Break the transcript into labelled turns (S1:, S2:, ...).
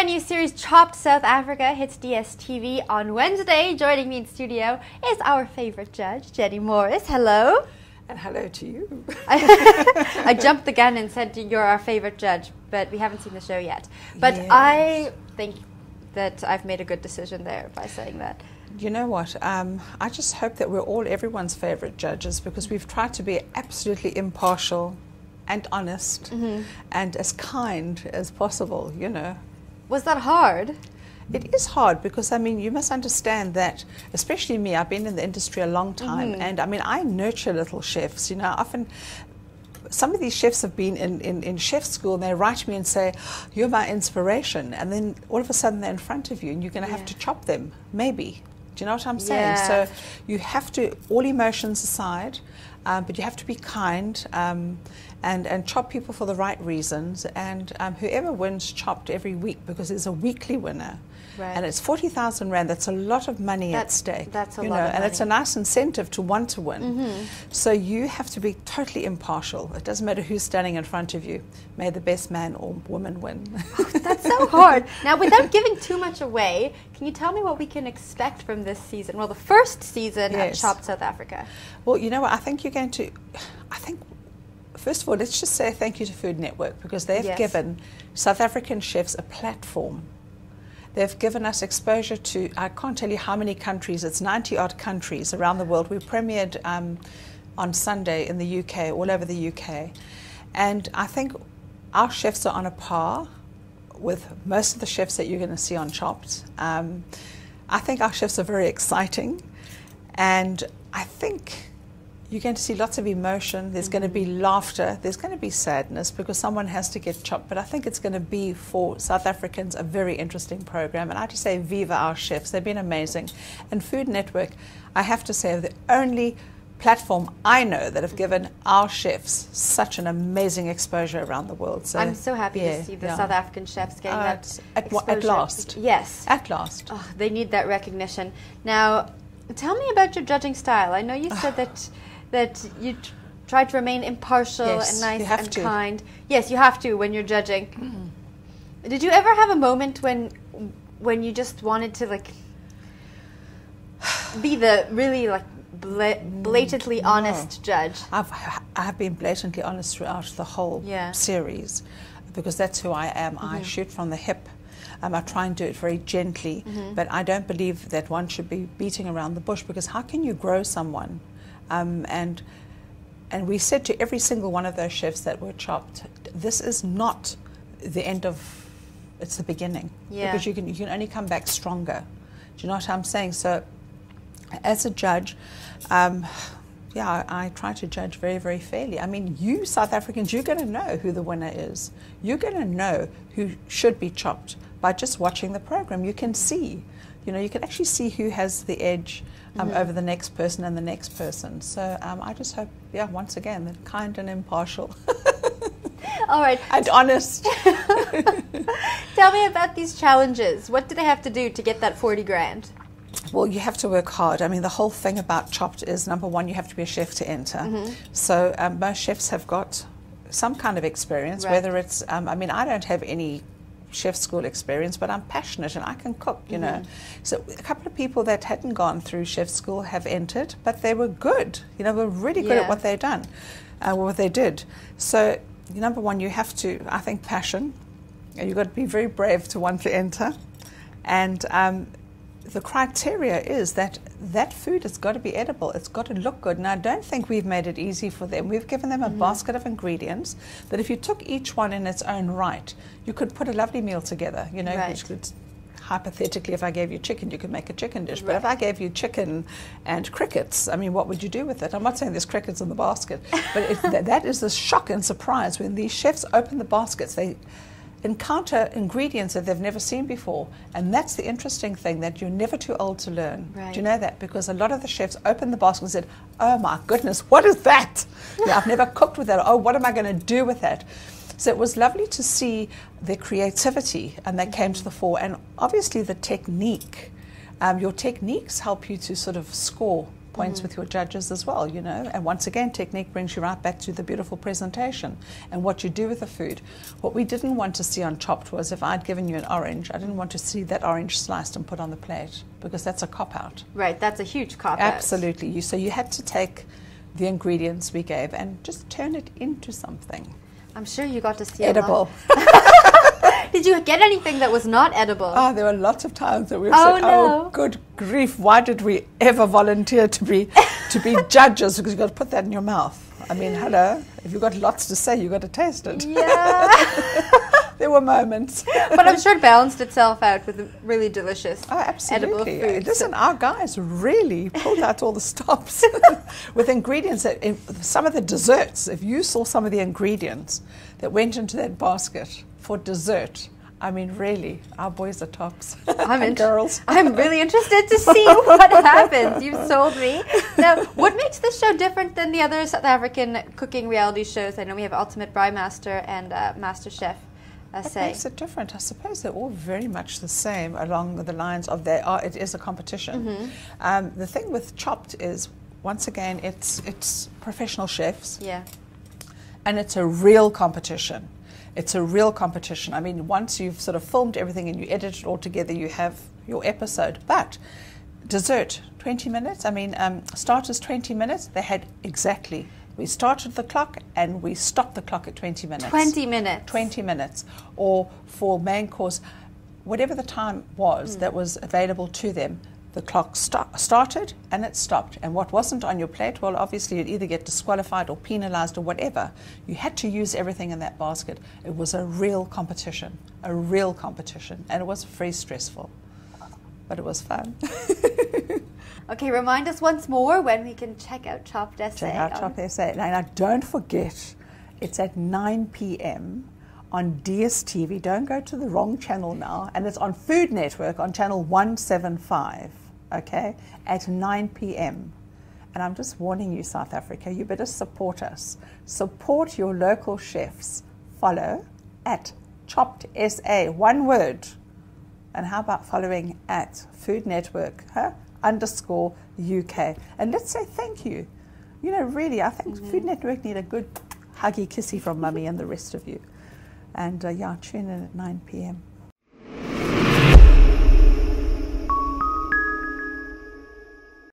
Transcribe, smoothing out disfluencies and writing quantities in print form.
S1: brand new series, Chopped South Africa, hits DSTV on Wednesday. Joining me in studio is our favorite judge, Jenny Morris. Hello.
S2: And hello to you.
S1: I jumped the gun and said you're our favorite judge, but we haven't seen the show yet. But yes. I think that I've made a good decision there by saying that.
S2: You know what? I just hope that we're all everyone's favorite judges, because we've tried to be absolutely impartial and honest and as kind as possible, you know.
S1: Was that hard?
S2: It is hard because, I mean, you must understand that, especially me, I've been in the industry a long time, and I mean, I nurture little chefs, you know. Often, some of these chefs have been in chef school, and they write me and say, you're my inspiration, and then all of a sudden they're in front of you, and you're going to have to chop them, maybe. Do you know what I'm saying?
S1: Yeah.
S2: So you have to, all emotions aside, but you have to be kind and chop people for the right reasons, and whoever wins chopped every week, because there's a weekly winner.
S1: Right.
S2: And it's 40,000 Rand. That's a lot of money at stake.
S1: That's a
S2: lot
S1: of money.
S2: And it's a nice incentive to want to win. So you have to be totally impartial. It doesn't matter who's standing in front of you. May the best man or woman win.
S1: Oh, that's so hard. Now, without giving too much away, can you tell me what we can expect from this season? Well, the first season of Chopped South Africa.
S2: Well, you know what? I think you're going to... First of all, let's just say thank you to Food Network, because they've given South African chefs a platform. They've given us exposure to, I can't tell you how many countries, it's 90-odd countries around the world. We premiered on Sunday in the UK, all over the UK. And I think our chefs are on a par with most of the chefs that you're going to see on Chopped. I think our chefs are very exciting. And I think you're going to see lots of emotion. There's going to be laughter. There's going to be sadness, because someone has to get chopped. But I think it's going to be, for South Africans, a very interesting program. And I just say, viva our chefs. They've been amazing. And Food Network, I have to say, the only platform I know that have given our chefs such an amazing exposure around the world. So
S1: I'm so happy to see the South African chefs getting that exposure.
S2: At last.
S1: Yes.
S2: At last.
S1: Oh, they need that recognition. Now, tell me about your judging style. I know you said that you try to remain impartial and nice and kind. Yes, you have to when you're judging. Did you ever have a moment when you just wanted to, like, be the really, like, blatantly honest judge?
S2: I've been blatantly honest throughout the whole series, because that's who I am. I shoot from the hip. I try and do it very gently, but I don't believe that one should be beating around the bush, because how can you grow someone? And we said to every single one of those chefs that were chopped, this is not the end of, it's the beginning. Because you can only come back stronger. Do you know what I'm saying? So as a judge, I try to judge very, very fairly. I mean, you South Africans, you're going to know who the winner is. You're going to know who should be chopped by just watching the program. You can see, you know, you can actually see who has the edge over the next person and the next person. So I just hope, once again, that kind and impartial.
S1: All right.
S2: And honest.
S1: Tell me about these challenges. What do they have to do to get that 40 grand?
S2: Well, you have to work hard. I mean, the whole thing about Chopped is, number one, you have to be a chef to enter. So most chefs have got some kind of experience, whether it's, I mean, I don't have any chef school experience, but I'm passionate and I can cook, you know. So a couple of people that hadn't gone through chef school have entered, but they were good, you know, were really good at what they've done, what they did. So number one, you have to, I think, passion. You've got to be very brave to want to enter. And the criteria is that food has got to be edible. It's got to look good. Now, I don't think we've made it easy for them. We've given them a basket of ingredients that if you took each one in its own right, you could put a lovely meal together. You know, which could, hypothetically, if I gave you chicken, you could make a chicken dish. But if I gave you chicken and crickets, I mean, what would you do with it? I'm not saying there's crickets in the basket, but that is the shock and surprise when these chefs open the baskets. They encounter ingredients that they've never seen before, and that's the interesting thing, that you're never too old to learn. Do you know that? Because a lot of the chefs opened the basket and said, oh my goodness, what is that? I've never cooked with that. Oh, what am I going to do with that? So it was lovely to see their creativity, and they came to the fore. And obviously the technique, your techniques help you to sort of score points with your judges as well, you know. And once again, technique brings you right back to the beautiful presentation and what you do with the food. What we didn't want to see on Chopped was if I'd given you an orange, I didn't want to see that orange sliced and put on the plate, because that's a cop-out.
S1: Right, that's a huge cop-out.
S2: Absolutely. So you had to take the ingredients we gave and just turn it into something.
S1: I'm sure you got to see
S2: edible.
S1: Did you get anything that was not edible?
S2: Oh, there were lots of times that we said, "Oh, good grief! Why did we ever volunteer to be judges?" Because you got to put that in your mouth. I mean, hello! If you've got lots to say, you got to taste it.
S1: Yeah.
S2: There were moments,
S1: but I'm sure it balanced itself out with really delicious, edible food.
S2: Listen, our guys really pulled out all the stops with ingredients that some of the desserts. If you saw some of the ingredients that went into that basket for dessert, I mean, really, our boys are tops. Girls.
S1: I'm really interested to see what happens. You've sold me. Now, what makes this show different than the other South African cooking reality shows? I know we have Ultimate Braaimaster and MasterChef.
S2: What makes it different? I suppose they're all very much the same along the lines of it is a competition. Mm-hmm. The thing with Chopped is, once again, it's professional chefs.
S1: Yeah.
S2: And it's a real competition. It's a real competition. I mean, once you've sort of filmed everything and you edit it all together, you have your episode. But dessert, 20 minutes. I mean, starters, 20 minutes. They had exactly. We started the clock and we stopped the clock at 20 minutes.
S1: 20 minutes.
S2: 20 minutes. Or for main course, whatever the time was that was available to them, the clock started and it stopped. And what wasn't on your plate, well, obviously you'd either get disqualified or penalized or whatever. You had to use everything in that basket. It was a real competition. And it was very stressful. But it was fun.
S1: Okay, remind us once more when we can check out Chopped SA.
S2: Check out Chopped SA. Now, don't forget, it's at 9 p.m. on DSTV. Don't go to the wrong channel now. And it's on Food Network on channel 175, okay, at 9 p.m. And I'm just warning you, South Africa, you better support us. Support your local chefs. Follow at Chopped SA, one word. And how about following at Food Network, _UK. And let's say thank you. You know, really, I think Food Network need a good huggy kissy from Mummy and the rest of you. And yeah, tune in at 9 p.m.